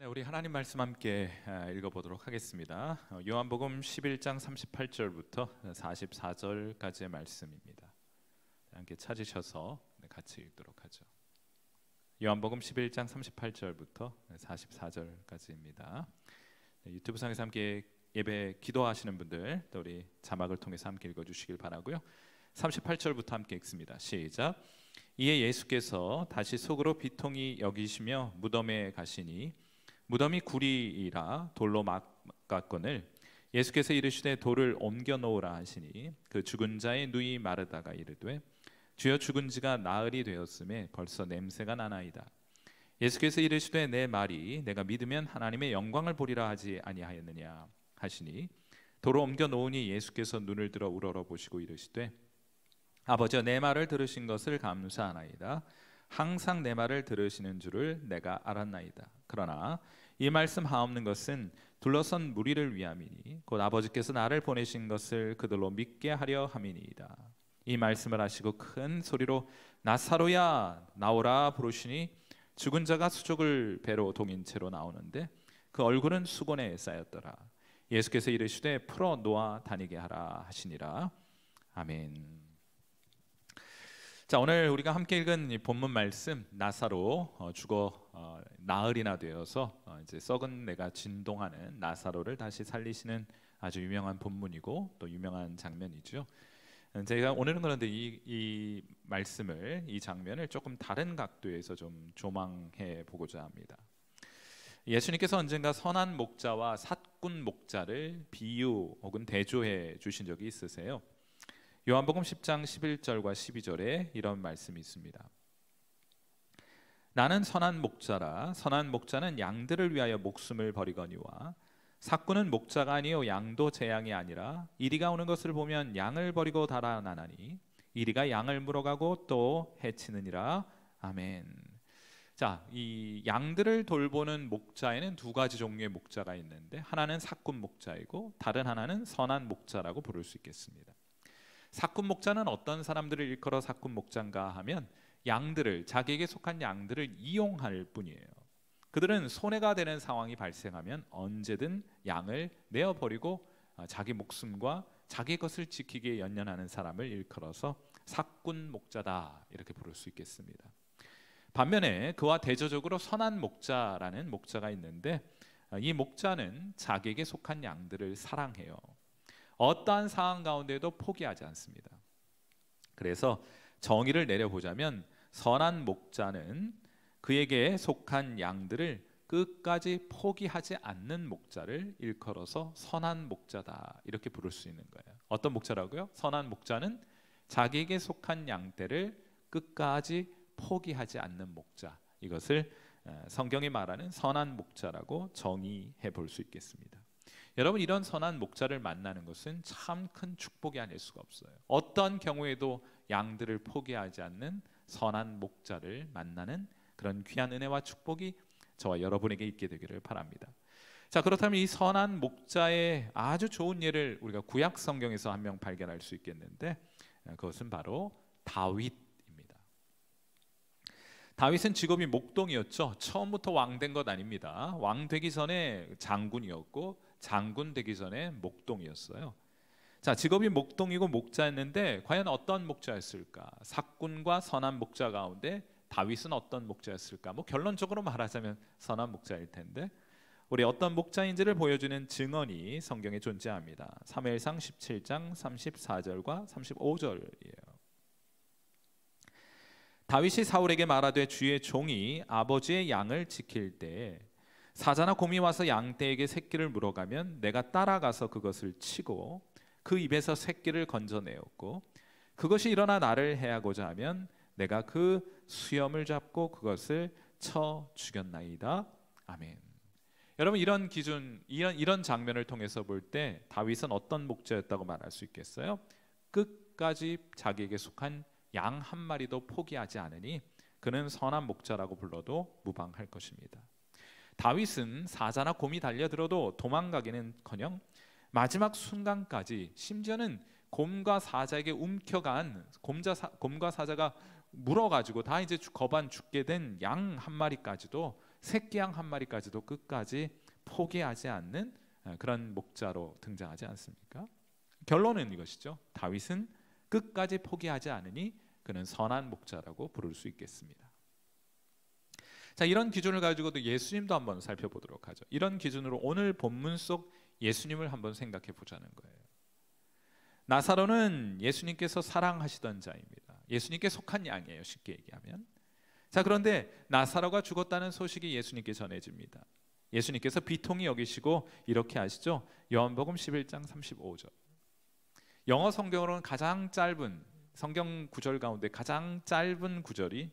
네, 우리 하나님 말씀 함께 읽어보도록 하겠습니다. 요한복음 11장 38절부터 44절까지의 말씀입니다. 함께 찾으셔서 같이 읽도록 하죠. 요한복음 11장 38절부터 44절까지입니다. 유튜브상에서 함께 예배 기도하시는 분들, 또 우리 자막을 통해서 함께 읽어주시길 바라고요. 38절부터 함께 읽습니다. 시작. 이에 예수께서 다시 속으로 비통히 여기시며 무덤에 가시니 무덤이 구리이라 돌로 막았거늘 예수께서 이르시되 돌을 옮겨 놓으라 하시니 그 죽은 자의 누이 마르다가 이르되 주여 죽은 지가 나흘이 되었음에 벌써 냄새가 나나이다. 예수께서 이르시되 내 말이 내가 믿으면 하나님의 영광을 보리라 하지 아니하였느냐 하시니 돌을 옮겨 놓으니 예수께서 눈을 들어 우러러 보시고 이르시되 아버지여 내 말을 들으신 것을 감사하나이다. 항상 내 말을 들으시는 줄을 내가 알았나이다. 그러나 이 말씀 하옵는 것은 둘러선 무리를 위함이니 곧 아버지께서 나를 보내신 것을 그들로 믿게 하려 함이니이다. 이 말씀을 하시고 큰 소리로 나사로야 나오라 부르시니 죽은 자가 수족을 배로 동인 채로 나오는데 그 얼굴은 수건에 쌓였더라. 예수께서 이르시되 풀어 놓아 다니게 하라 하시니라. 아멘. 자, 오늘 우리가 함께 읽은 이 본문 말씀, 나사로 죽어 나흘이나 되어서 이제 썩은 내가 진동하는 나사로를 다시 살리시는 아주 유명한 본문이고 또 유명한 장면이죠. 제가 오늘은 그런데 이 말씀을, 이 장면을 조금 다른 각도에서 좀 조망해 보고자 합니다. 예수님께서 언젠가 선한 목자와 삿군 목자를 비유 혹은 대조해 주신 적이 있으세요? 요한복음 10장 11절과 12절에 이런 말씀이 있습니다. 나는 선한 목자라. 선한 목자는 양들을 위하여 목숨을 버리거니와 삭군은 목자가 아니요 양도 제 양이 아니라 이리가 오는 것을 보면 양을 버리고 달아나나니 이리가 양을 물어가고 또 해치느니라. 아멘. 자, 이 양들을 돌보는 목자에는 두 가지 종류의 목자가 있는데 하나는 삭군 목자이고 다른 하나는 선한 목자라고 부를 수 있겠습니다. 삭군 목자는 어떤 사람들을 일컬어 삭군 목자인가 하면 양들을, 자기에게 속한 양들을 이용할 뿐이에요. 그들은 손해가 되는 상황이 발생하면 언제든 양을 내어버리고 자기 목숨과 자기 것을 지키기에 연연하는 사람을 일컬어서 삭군 목자다 이렇게 부를 수 있겠습니다. 반면에 그와 대조적으로 선한 목자라는 목자가 있는데 이 목자는 자기에게 속한 양들을 사랑해요. 어떠한 상황 가운데도 포기하지 않습니다. 그래서 정의를 내려보자면 선한 목자는 그에게 속한 양들을 끝까지 포기하지 않는 목자를 일컬어서 선한 목자다 이렇게 부를 수 있는 거예요. 어떤 목자라고요? 선한 목자는 자기에게 속한 양떼를 끝까지 포기하지 않는 목자, 이것을 성경이 말하는 선한 목자라고 정의해 볼 수 있겠습니다. 여러분, 이런 선한 목자를 만나는 것은 참 큰 축복이 아닐 수가 없어요. 어떤 경우에도 양들을 포기하지 않는 선한 목자를 만나는 그런 귀한 은혜와 축복이 저와 여러분에게 있게 되기를 바랍니다. 자, 그렇다면 이 선한 목자의 아주 좋은 예를 우리가 구약 성경에서 한 명 발견할 수 있겠는데 그것은 바로 다윗입니다. 다윗은 직업이 목동이었죠. 처음부터 왕 된 것 아닙니다. 왕 되기 전에 장군이었고 장군 되기 전에 목동이었어요. 자, 직업이 목동이고 목자였는데 과연 어떤 목자였을까? 삭군과 선한 목자 가운데 다윗은 어떤 목자였을까? 결론적으로 말하자면 선한 목자일 텐데 우리 어떤 목자인지를 보여주는 증언이 성경에 존재합니다. 사무엘상 17장 34절과 35절이에요. 다윗이 사울에게 말하되 주의 종이 아버지의 양을 지킬 때에 사자나 곰이 와서 양떼에게 새끼를 물어가면 내가 따라가서 그것을 치고 그 입에서 새끼를 건져내었고 그것이 일어나 나를 해하고자 하면 내가 그 수염을 잡고 그것을 쳐 죽였나이다. 아멘. 여러분, 이런 기준, 이런 장면을 통해서 볼 때 다윗은 어떤 목자였다고 말할 수 있겠어요? 끝까지 자기에게 속한 양 한 마리도 포기하지 않으니 그는 선한 목자라고 불러도 무방할 것입니다. 다윗은 사자나 곰이 달려들어도 도망가기는커녕 마지막 순간까지, 심지어는 곰과 사자에게 움켜간 곰과 사자가 물어가지고 다 이제 거반 죽게 된 양 한 마리까지도 새끼 양 한 마리까지도 끝까지 포기하지 않는 그런 목자로 등장하지 않습니까? 결론은 이것이죠. 다윗은 끝까지 포기하지 않으니 그는 선한 목자라고 부를 수 있겠습니다. 자, 이런 기준을 가지고도 예수님도 한번 살펴보도록 하죠. 이런 기준으로 오늘 본문 속 예수님을 한번 생각해 보자는 거예요. 나사로는 예수님께서 사랑하시던 자입니다. 예수님께 속한 양이에요, 쉽게 얘기하면. 자, 그런데 나사로가 죽었다는 소식이 예수님께 전해집니다. 예수님께서 비통히 여기시고 이렇게 하시죠. 요한복음 11장 35절. 영어 성경으로는 가장 짧은 성경 구절 가운데 가장 짧은 구절이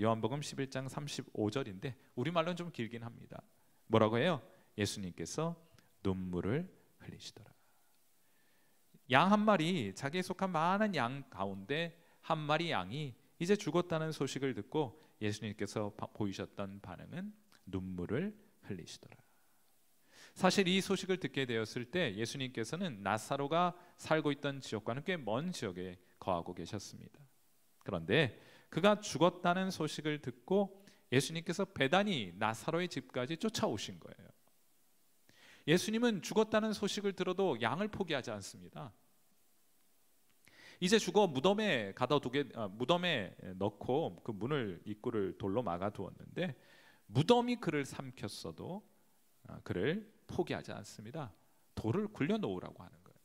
요한복음 11장 35절인데 우리말로는 좀 길긴 합니다. 뭐라고 해요? 예수님께서 눈물을 흘리시더라. 양 한 마리, 자기에 속한 많은 양 가운데 한 마리 양이 이제 죽었다는 소식을 듣고 예수님께서 보이셨던 반응은 눈물을 흘리시더라. 사실 이 소식을 듣게 되었을 때 예수님께서는 나사로가 살고 있던 지역과는 꽤 먼 지역에 거하고 계셨습니다. 그런데 그가 죽었다는 소식을 듣고 예수님께서 배단이 나사로의 집까지 쫓아오신 거예요. 예수님은 죽었다는 소식을 들어도 양을 포기하지 않습니다. 이제 죽어 무덤에 무덤에 넣고 그 문을 입구를 돌로 막아 두었는데 무덤이 그를 삼켰어도 그를 포기하지 않습니다. 돌을 굴려 놓으라고 하는 거예요.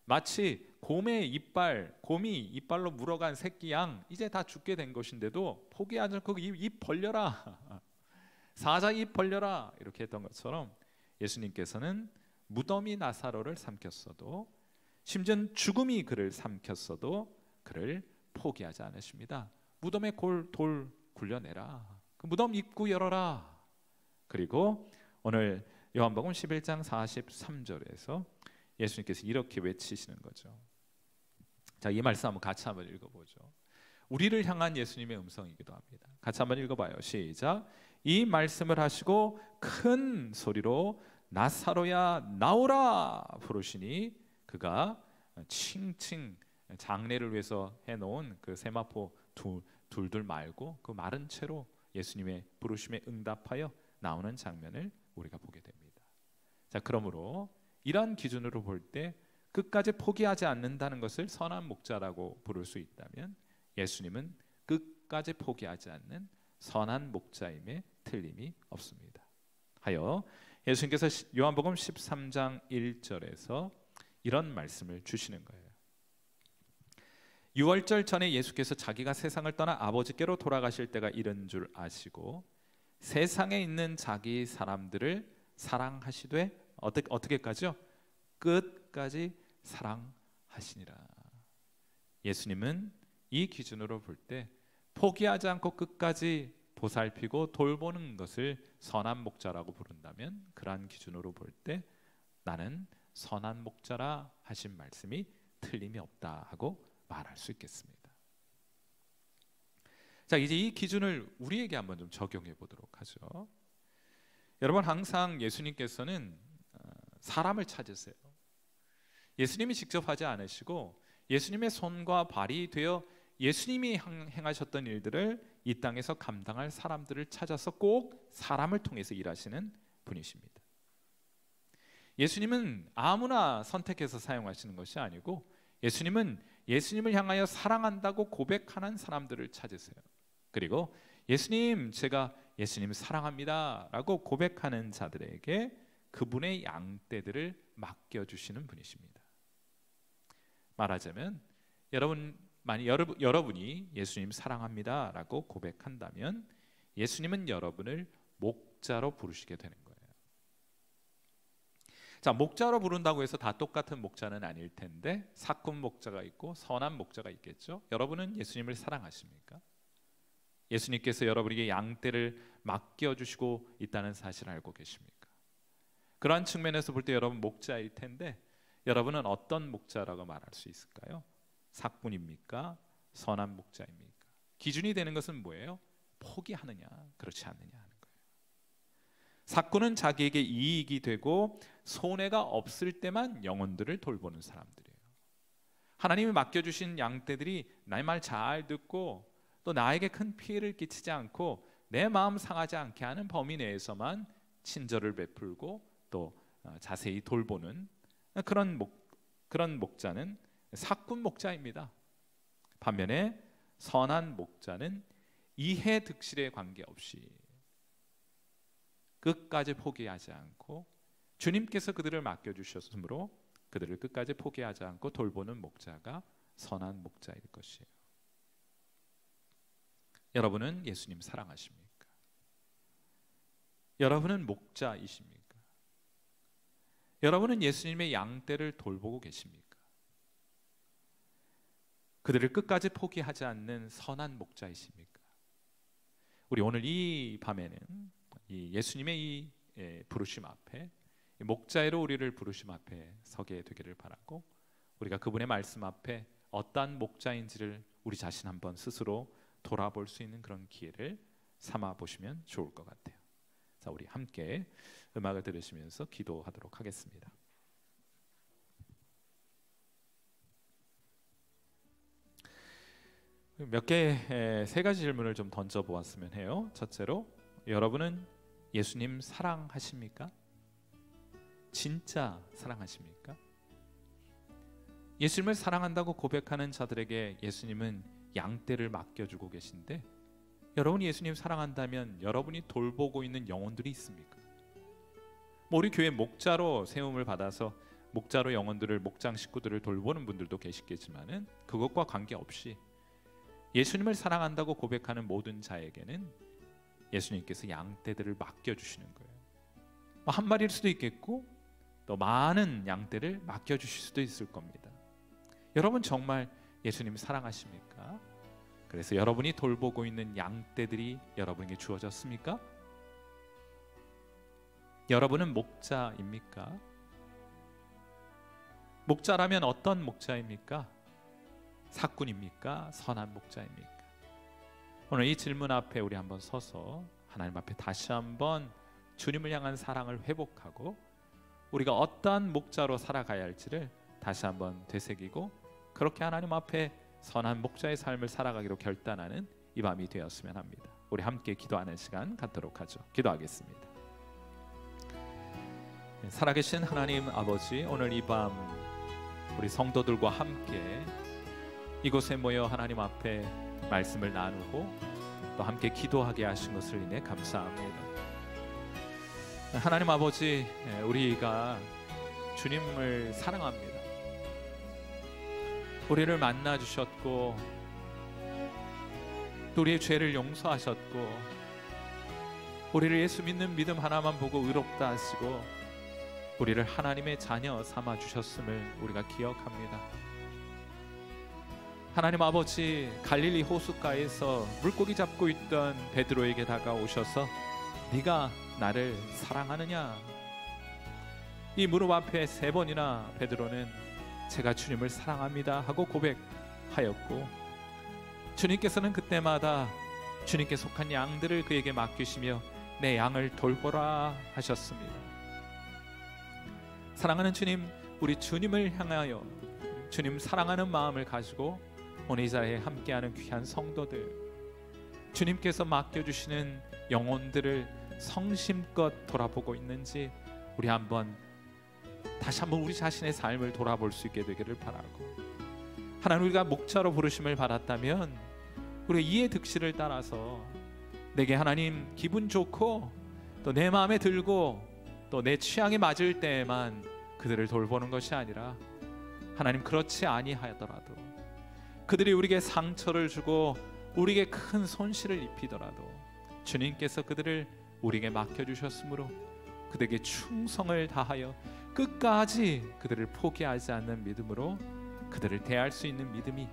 마치 곰이 이빨로 물어간 새끼 양 이제 다 죽게 된 것인데도 포기하지 않고 입 벌려라, 사자 입 벌려라 이렇게 했던 것처럼 예수님께서는 무덤이 나사로를 삼켰어도 심지어 죽음이 그를 삼켰어도 그를 포기하지 않으십니다. 무덤에 돌 굴려내라, 그 무덤 입구 열어라. 그리고 오늘 요한복음 11장 43절에서 예수님께서 이렇게 외치시는 거죠. 자, 이 말씀 한번 읽어보죠. 우리를 향한 예수님의 음성이기도 합니다. 같이 한번 읽어봐요. 시작. 이 말씀을 하시고 큰 소리로 나사로야 나오라 부르시니 그가 칭칭 장례를 위해서 해놓은 그 세마포 둘 말고 그 마른 채로 예수님의 부르심에 응답하여 나오는 장면을 우리가 보게 됩니다. 자, 그러므로 이러한 기준으로 볼 때 끝까지 포기하지 않는다는 것을 선한 목자라고 부를 수 있다면 예수님은 끝까지 포기하지 않는 선한 목자임에 틀림이 없습니다. 하여 예수님께서 요한복음 13장 1절에서 이런 말씀을 주시는 거예요. 유월절 전에 예수께서 자기가 세상을 떠나 아버지께로 돌아가실 때가 이른 줄 아시고 세상에 있는 자기 사람들을 사랑하시되 어떻게까지요? 끝까지 사랑하시니라. 예수님은 이 기준으로 볼 때 포기하지 않고 끝까지 보살피고 돌보는 것을 선한 목자라고 부른다면 그러한 기준으로 볼 때 나는 선한 목자라 하신 말씀이 틀림이 없다 하고 말할 수 있겠습니다. 자, 이제 이 기준을 우리에게 한번 좀 적용해 보도록 하죠. 여러분, 항상 예수님께서는 사람을 찾으세요. 예수님이 직접 하지 않으시고 예수님의 손과 발이 되어 예수님이 행하셨던 일들을 이 땅에서 감당할 사람들을 찾아서 꼭 사람을 통해서 일하시는 분이십니다. 예수님은 아무나 선택해서 사용하시는 것이 아니고 예수님은 예수님을 향하여 사랑한다고 고백하는 사람들을 찾으세요. 그리고 예수님, 제가 예수님 사랑합니다 라고 고백하는 자들에게 그분의 양떼들을 맡겨주시는 분이십니다. 말하자면 여러분이 예수님 사랑합니다 라고 고백한다면 예수님은 여러분을 목자로 부르시게 되는 거예요. 자, 목자로 부른다고 해서 다 똑같은 목자는 아닐 텐데 사꾼 목자가 있고 선한 목자가 있겠죠. 여러분은 예수님을 사랑하십니까? 예수님께서 여러분에게 양떼를 맡겨주시고 있다는 사실을 알고 계십니까? 그러한 측면에서 볼 때 여러분 목자일 텐데 여러분은 어떤 목자라고 말할 수 있을까요? 사꾼입니까? 선한 목자입니까? 기준이 되는 것은 뭐예요? 포기하느냐 그렇지 않느냐 하는 거예요. 사꾼은 자기에게 이익이 되고 손해가 없을 때만 영혼들을 돌보는 사람들이에요. 하나님이 맡겨주신 양떼들이 나의 말 잘 듣고 또 나에게 큰 피해를 끼치지 않고 내 마음 상하지 않게 하는 범위 내에서만 친절을 베풀고 또 자세히 돌보는 그런 목자는 사꾼 목자입니다. 반면에 선한 목자는 이해 득실에 관계없이 끝까지 포기하지 않고 주님께서 그들을 맡겨주셨으므로 그들을 끝까지 포기하지 않고 돌보는 목자가 선한 목자일 것이에요. 여러분은 예수님 사랑하십니까? 여러분은 목자이십니까? 여러분은 예수님의 양떼를 돌보고 계십니까? 그들을 끝까지 포기하지 않는 선한 목자이십니까? 우리 오늘 이 밤에는 이 예수님의 이 부르심 앞에 목자로 우리를 부르심 앞에 서게 되기를 바라고, 우리가 그분의 말씀 앞에 어떠한 목자인지를 우리 자신 한번 스스로 돌아볼 수 있는 그런 기회를 삼아 보시면 좋을 것 같아요. 자, 우리 함께 음악을 들으시면서 기도하도록 하겠습니다. 세 가지 질문을 좀 던져 보았으면 해요. 첫째로, 여러분은 예수님 사랑하십니까? 진짜 사랑하십니까? 예수님을 사랑한다고 고백하는 자들에게 예수님은 양떼를 맡겨주고 계신데, 여러분이 예수님 사랑한다면 여러분이 돌보고 있는 영혼들이 있습니까? 우리 교회 목자로 세움을 받아서 목자로 영혼들을, 목장 식구들을 돌보는 분들도 계시겠지만은 그것과 관계없이 예수님을 사랑한다고 고백하는 모든 자에게는 예수님께서 양떼들을 맡겨주시는 거예요. 한 마리일 수도 있겠고 또 많은 양떼를 맡겨주실 수도 있을 겁니다. 여러분 정말 예수님 사랑하십니까? 그래서 여러분이 돌보고 있는 양떼들이 여러분에게 주어졌습니까? 여러분은 목자입니까? 목자라면 어떤 목자입니까? 사꾼입니까? 선한 목자입니까? 오늘 이 질문 앞에 우리 한번 서서 하나님 앞에 다시 한번 주님을 향한 사랑을 회복하고 우리가 어떠한 목자로 살아가야 할지를 다시 한번 되새기고, 그렇게 하나님 앞에 선한 목자의 삶을 살아가기로 결단하는 이 밤이 되었으면 합니다. 우리 함께 기도하는 시간 갖도록 하죠. 기도하겠습니다. 살아계신 하나님 아버지, 오늘 이 밤 우리 성도들과 함께 이곳에 모여 하나님 앞에 말씀을 나누고 또 함께 기도하게 하신 것을 인해 감사합니다. 하나님 아버지, 우리가 주님을 사랑합니다. 우리를 만나 주셨고 또 우리의 죄를 용서하셨고 우리를 예수 믿는 믿음 하나만 보고 의롭다 하시고 우리를 하나님의 자녀 삼아 주셨음을 우리가 기억합니다. 하나님 아버지, 갈릴리 호숫가에서 물고기 잡고 있던 베드로에게 다가오셔서 네가 나를 사랑하느냐? 이 무릎 앞에 3번이나 베드로는 제가 주님을 사랑합니다 하고 고백하였고, 주님께서는 그때마다 주님께 속한 양들을 그에게 맡기시며 내 양을 돌보라 하셨습니다. 사랑하는 주님, 우리 주님을 향하여 주님 사랑하는 마음을 가지고 오늘 이 자리에 함께하는 귀한 성도들, 주님께서 맡겨주시는 영혼들을 성심껏 돌아보고 있는지 우리 다시 한번 우리 자신의 삶을 돌아볼 수 있게 되기를 바라고, 하나님 우리가 목자로 부르심을 받았다면 우리 이해 득실을 따라서 내게 하나님 기분 좋고 또 내 마음에 들고 또 내 취향에 맞을 때에만 그들을 돌보는 것이 아니라, 하나님 그렇지 아니하더라도 그들이 우리에게 상처를 주고 우리에게 큰 손실을 입히더라도 주님께서 그들을 우리에게 맡겨주셨으므로 그들에게 충성을 다하여 끝까지 그들을 포기하지 않는 믿음으로 그들을 대할 수 있는 믿음이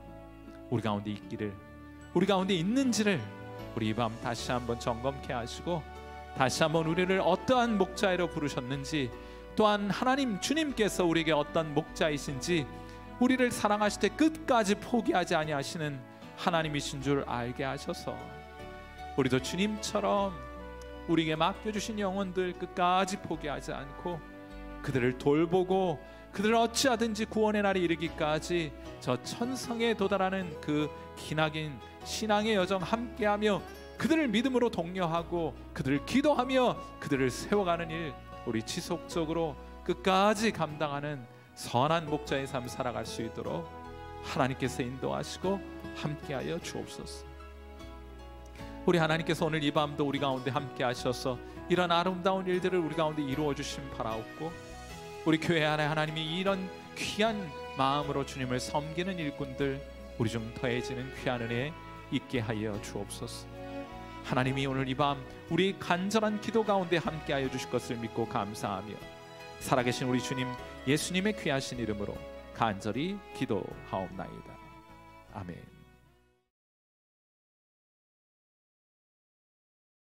우리 가운데 있기를, 우리 가운데 있는지를 우리 이 밤 다시 한번 점검케 하시고, 다시 한번 우리를 어떠한 목자로 부르셨는지, 또한 하나님 주님께서 우리에게 어떤 목자이신지, 우리를 사랑하실 때 끝까지 포기하지 아니하시는 하나님이신 줄 알게 하셔서 우리도 주님처럼 우리에게 맡겨주신 영혼들 끝까지 포기하지 않고 그들을 돌보고 그들을 어찌하든지 구원의 날이 이르기까지 저 천성에 도달하는 그 기나긴 신앙의 여정 함께하며 그들을 믿음으로 독려하고 그들을 기도하며 그들을 세워가는 일, 우리 지속적으로 끝까지 감당하는 선한 목자의 삶 살아갈 수 있도록 하나님께서 인도하시고 함께하여 주옵소서. 우리 하나님께서 오늘 이 밤도 우리 가운데 함께 하셔서 이런 아름다운 일들을 우리 가운데 이루어 주심 바라옵고, 우리 교회 안에 하나님이 이런 귀한 마음으로 주님을 섬기는 일꾼들 우리 중 더해지는 귀한 은혜 있게 하여 주옵소서. 하나님이 오늘 이 밤 우리 간절한 기도 가운데 함께하여 주실 것을 믿고 감사하며, 살아계신 우리 주님 예수님의 귀하신 이름으로 간절히 기도하옵나이다. 아멘.